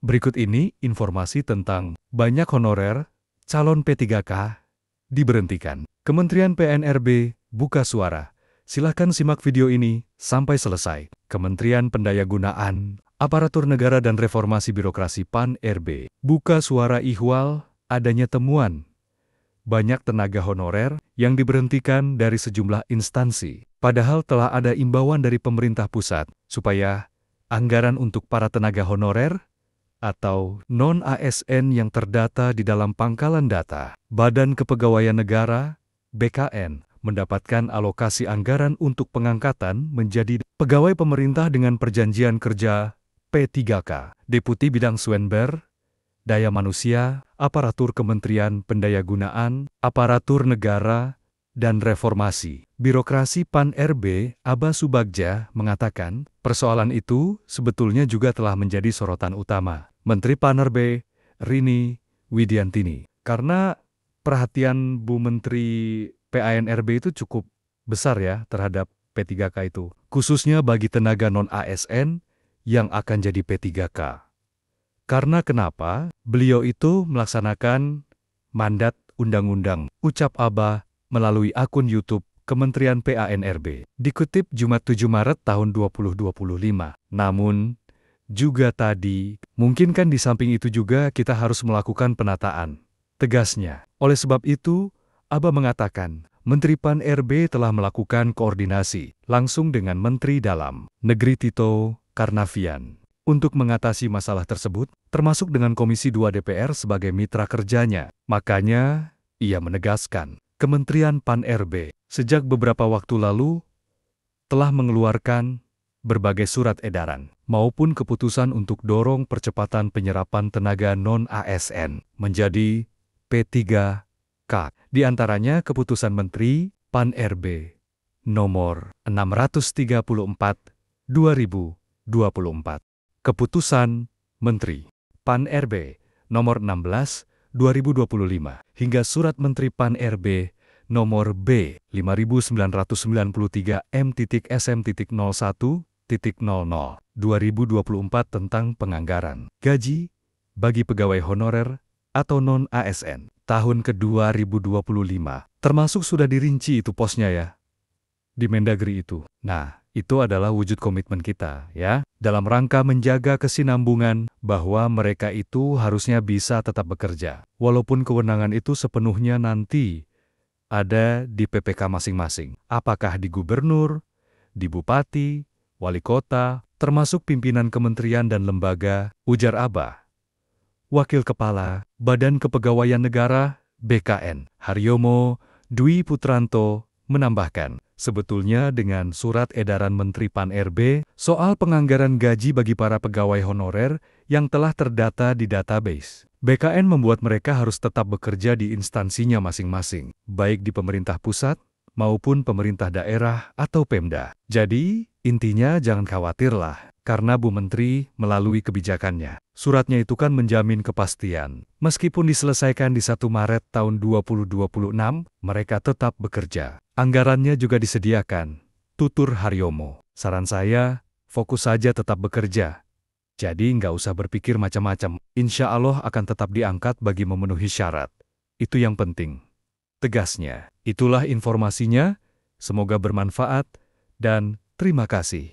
Berikut ini informasi tentang banyak honorer calon P3K diberhentikan. Kementerian PNRB buka suara. Silakan simak video ini sampai selesai. Kementerian Pendayagunaan Aparatur Negara dan Reformasi Birokrasi PAN-RB buka suara ihwal adanya temuan banyak tenaga honorer yang diberhentikan dari sejumlah instansi. Padahal telah ada imbauan dari pemerintah pusat supaya anggaran untuk para tenaga honorer atau non-ASN yang terdata di dalam pangkalan data Badan Kepegawaian Negara (BKN) mendapatkan alokasi anggaran untuk pengangkatan menjadi pegawai pemerintah dengan perjanjian kerja P3K. Deputi Bidang Swenber, Daya Manusia, Aparatur Kementerian Pendayagunaan, Aparatur Negara, dan Reformasi Birokrasi PAN-RB, Aba Subagja, mengatakan, persoalan itu sebetulnya juga telah menjadi sorotan utama Menteri PAN-RB, Rini Widiantini. Karena perhatian Bu Menteri PAN-RB itu cukup besar ya terhadap P3K itu, khususnya bagi tenaga non-ASN yang akan jadi P3K. Karena kenapa? Beliau itu melaksanakan mandat undang-undang, ucap Aba melalui akun YouTube Kementerian PAN-RB. Dikutip Jumat 7 Maret tahun 2025. Namun, juga tadi, mungkin kan di samping itu juga kita harus melakukan penataan. Tegasnya. Oleh sebab itu, Aba mengatakan, Menteri PAN-RB telah melakukan koordinasi langsung dengan Menteri Dalam Negeri Tito Karnavian untuk mengatasi masalah tersebut, termasuk dengan Komisi 2 DPR sebagai mitra kerjanya. Makanya, ia menegaskan, Kementerian PAN-RB sejak beberapa waktu lalu telah mengeluarkan berbagai surat edaran maupun keputusan untuk dorong percepatan penyerapan tenaga non-ASN menjadi P3K. Di antaranya keputusan Menteri PAN-RB nomor 634/2024. Keputusan Menteri PAN-RB nomor 16/2025 hingga Surat Menteri PAN-RB nomor B5093M.SM.01.00/2024 tentang penganggaran gaji bagi pegawai honorer atau non-ASN tahun ke-2025. Termasuk sudah dirinci itu posnya ya di Mendagri itu. Nah, itu adalah wujud komitmen kita, ya, dalam rangka menjaga kesinambungan bahwa mereka itu harusnya bisa tetap bekerja, walaupun kewenangan itu sepenuhnya nanti ada di PPK masing-masing. Apakah di gubernur, di bupati, wali kota, termasuk pimpinan kementerian dan lembaga, ujar Aba. Wakil Kepala Badan Kepegawaian Negara (BKN), Haryomo Dwi Putranto, menambahkan, sebetulnya dengan surat edaran Menteri PAN-RB soal penganggaran gaji bagi para pegawai honorer yang telah terdata di database, BKN membuat mereka harus tetap bekerja di instansinya masing-masing, baik di pemerintah pusat maupun pemerintah daerah atau Pemda. Jadi, intinya jangan khawatirlah, karena Bu Menteri melalui kebijakannya. Suratnya itu kan menjamin kepastian. Meskipun diselesaikan di 1 Maret tahun 2026, mereka tetap bekerja. Anggarannya juga disediakan. Tutur Haryomo. Saran saya, fokus saja tetap bekerja. Jadi nggak usah berpikir macam-macam. Insya Allah akan tetap diangkat bagi memenuhi syarat. Itu yang penting. Tegasnya. Itulah informasinya. Semoga bermanfaat dan terima kasih.